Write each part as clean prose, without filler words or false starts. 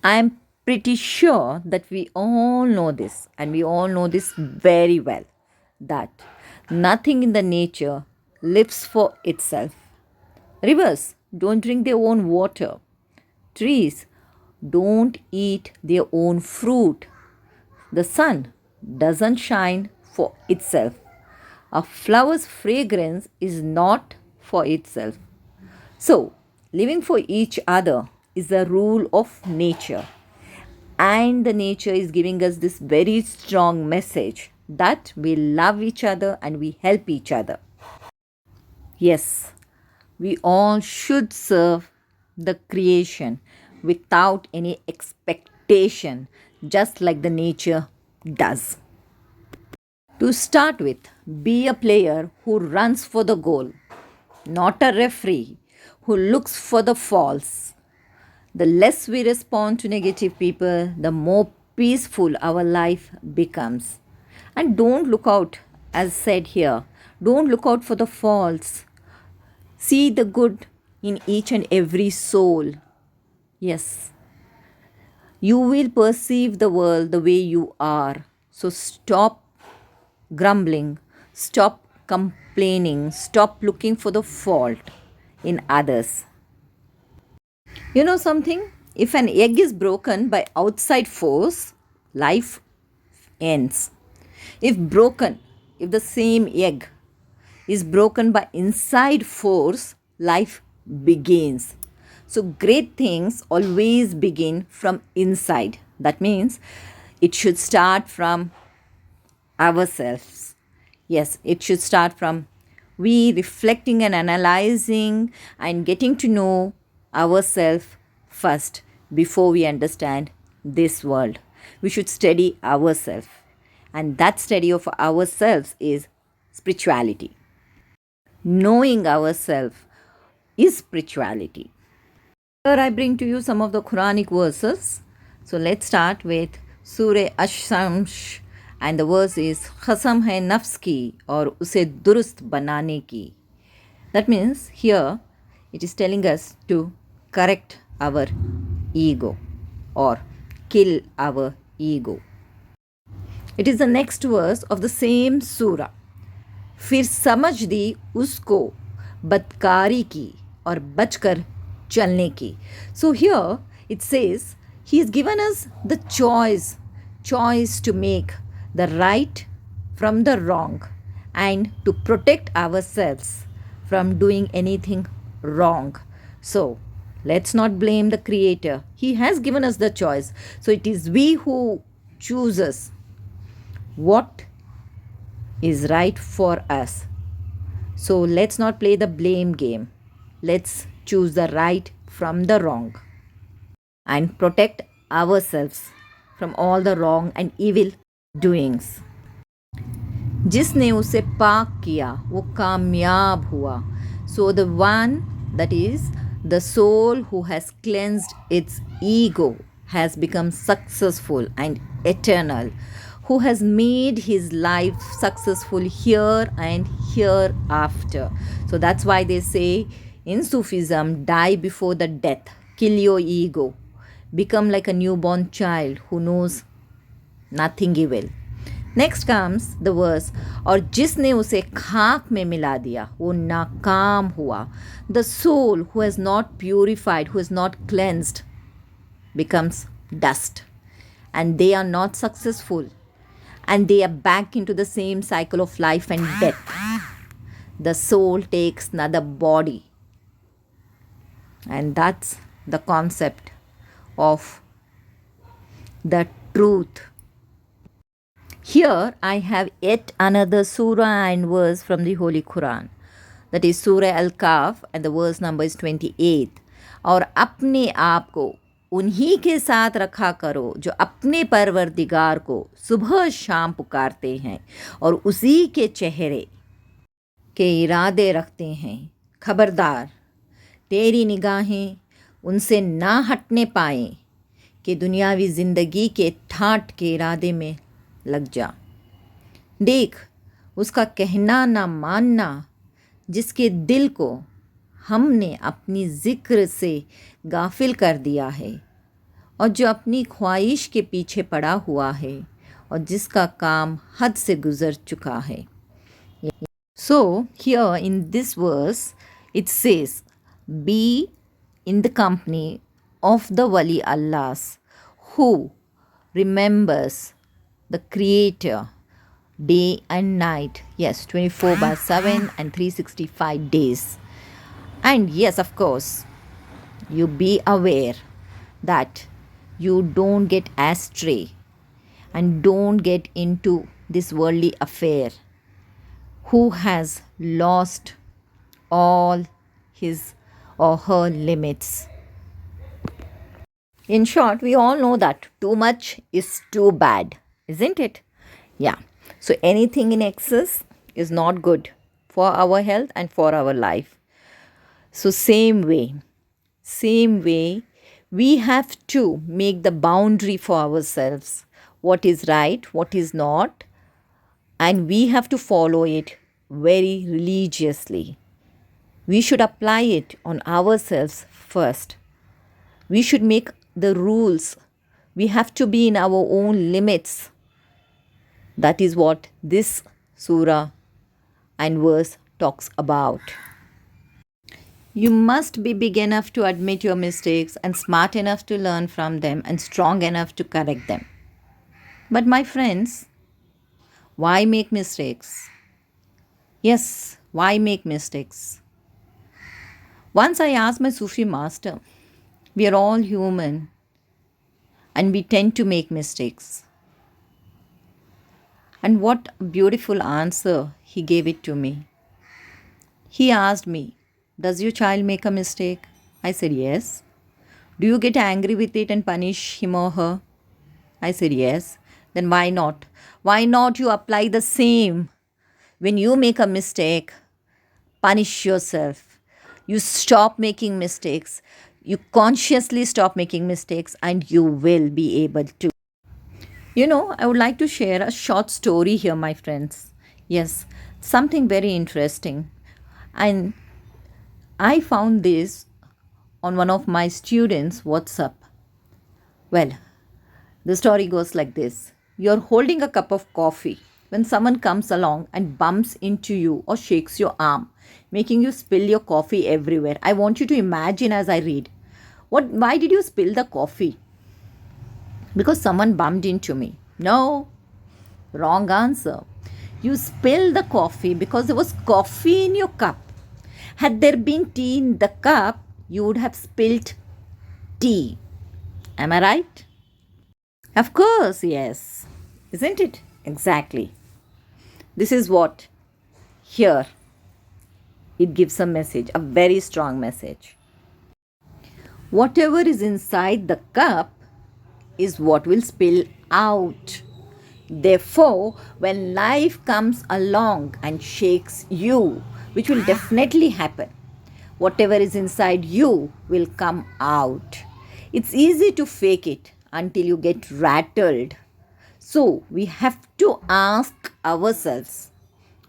I'm pretty sure that we all know this, and we all know this very well, that nothing in the nature lives for itself. Rivers don't drink their own water. Trees don't eat their own fruit. The sun doesn't shine for itself. A flower's fragrance is not for itself. So, living for each other is the rule of nature. And the nature is giving us this very strong message that we love each other and we help each other. Yes, we all should serve the creation without any expectation, just like the nature does. To start with, be a player who runs for the goal, not a referee who looks for the falls. The less we respond to negative people, the more peaceful our life becomes. And don't look out, as said here, don't look out for the faults. See the good in each and every soul. Yes, you will perceive the world the way you are. So stop grumbling, stop complaining, stop looking for the fault in others. You know something? If an egg is broken by outside force, life ends. If the same egg is broken by inside force, life begins. So, great things always begin from inside. That means it should start from ourselves. Yes, it should start from we reflecting and analyzing and getting to know ourselves first before we understand this world. We should study ourselves, and that study of ourselves is spirituality. Knowing ourselves is spirituality. Here I bring to you some of the Quranic verses. So let's start with Surah Ash-Shams, and the verse is Khasam hai nafs ki aur use durust banane ki. That means here it is telling us to correct our ego or kill our ego. It is the next verse of the same surah. फिर समझ दी उसको बदकारी की और बचकर चलने की. So here it says he has given us the choice to make the right from the wrong and to protect ourselves from doing anything wrong. So let's not blame the creator. He has given us the choice. So it is we who chooses what is right for us. So let's not play the blame game. Let's choose the right from the wrong and protect ourselves from all the wrong and evil doings. जिसने उसे पाक किया वो कामयाब हुआ. So the one, that is the soul who has cleansed its ego, has become successful and eternal, who has made his life successful here and hereafter. So that's why they say in Sufism, die before the death, kill your ego, become like a newborn child who knows nothing evil. Next comes the verse, और जिसने उसे खाक में मिला दिया वो नाकाम हुआ. The soul who has not purified, who has not cleansed, becomes dust, and they are not successful, and they are back into the same cycle of life and death. The soul takes another body, and that's the concept of the truth. Here I have yet another surah and verse from the Holy Quran. That is Surah Al-Kahf, and the verse number is 28. और अपने आप को उन्हीं के साथ रखा करो जो अपने परवरदिगार को सुबह शाम पुकारते हैं और उसी के चेहरे के इरादे रखते हैं. खबरदार तेरी निगाहें उनसे ना हटने पाएं कि दुनियावी ज़िंदगी के ठाट के इरादे में लग जा. देख उसका कहना ना मानना जिसके दिल को हमने अपनी ज़िक्र से गाफिल कर दिया है, और जो अपनी ख्वाहिश के पीछे पड़ा हुआ है और जिसका काम हद से गुजर चुका है. So, here in this verse, it says, be in the company of the Wali Allahs who remembers the Creator day and night. Yes, 24 by 7 and 365 days. And yes, of course, you be aware that you don't get astray and don't get into this worldly affair who has lost all his or her limits. In short, we all know that too much is too bad, isn't it? Yeah. So anything in excess is not good for our health and for our life. So same way, we have to make the boundary for ourselves. What is right, what is not, and we have to follow it very religiously. We should apply it on ourselves first. We should make the rules. We have to be in our own limits. That is what this surah and verse talks about. You must be big enough to admit your mistakes and smart enough to learn from them and strong enough to correct them. But my friends, why make mistakes? Yes, why make mistakes? Once I asked my Sufi master, we are all human and we tend to make mistakes. And what a beautiful answer he gave it to me. He asked me, does your child make a mistake? I said, yes. Do you get angry with it and punish him or her? I said, yes. Then why not? Why not you apply the same? When you make a mistake, punish yourself. You stop making mistakes. You consciously stop making mistakes and you will be able to. I would like to share a short story here, my friends. Yes, something very interesting. And I found this on one of my students' WhatsApp. Well, the story goes like this. You're holding a cup of coffee when someone comes along and bumps into you or shakes your arm, making you spill your coffee everywhere. I want you to imagine as I read. Why did you spill the coffee? Because someone bumped into me. No, wrong answer. You spilled the coffee because there was coffee in your cup. Had there been tea in the cup, you would have spilled tea. Am I right? Of course, yes. Isn't it? Exactly. This is what here it gives a message, a very strong message. Whatever is inside the cup is what will spill out. Therefore, when life comes along and shakes you, which will definitely happen, whatever is inside you will come out. It's easy to fake it until you get rattled. So, we have to ask ourselves,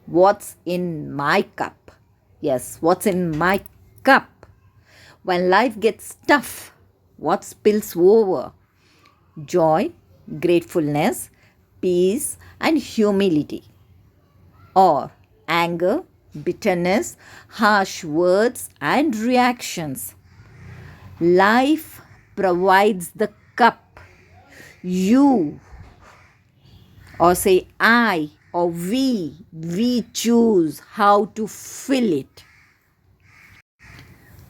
what's in my cup? Yes, what's in my cup? When life gets tough, what spills over? Joy, gratefulness, peace, and humility. Or anger, bitterness, harsh words, and reactions. Life provides the cup. You, or say I, or we choose how to fill it.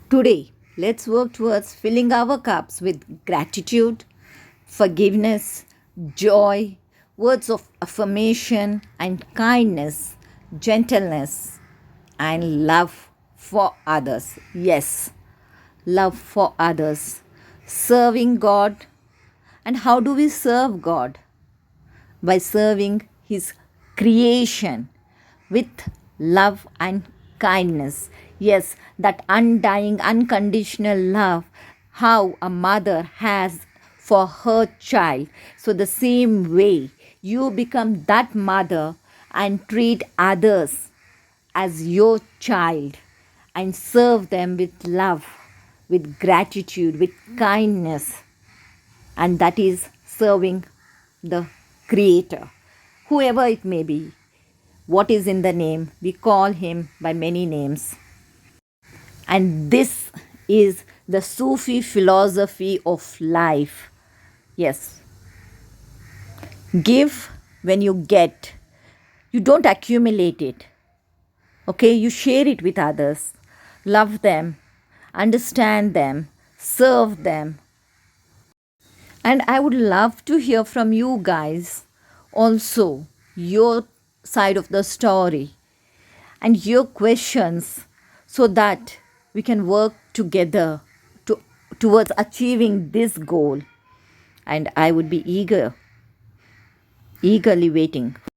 Today, let's work towards filling our cups with gratitude, forgiveness, joy, words of affirmation, and kindness, gentleness, and love for others. Yes, love for others. Serving God. And how do we serve God? By serving His creation with love and kindness. Yes, that undying, unconditional love, how a mother has for her child. So, the same way, you become that mother and treat others as your child and serve them with love, with gratitude, with kindness. and that is serving the Creator, whoever it may be. What is in the name? We call him by many names. And this is the Sufi philosophy of life. Yes. Give when you get. You don't accumulate it. Okay? You share it with others. Love them. Understand them. Serve them. And I would love to hear from you guys also your side of the story and your questions so that we can work together towards achieving this goal. And I would be eagerly waiting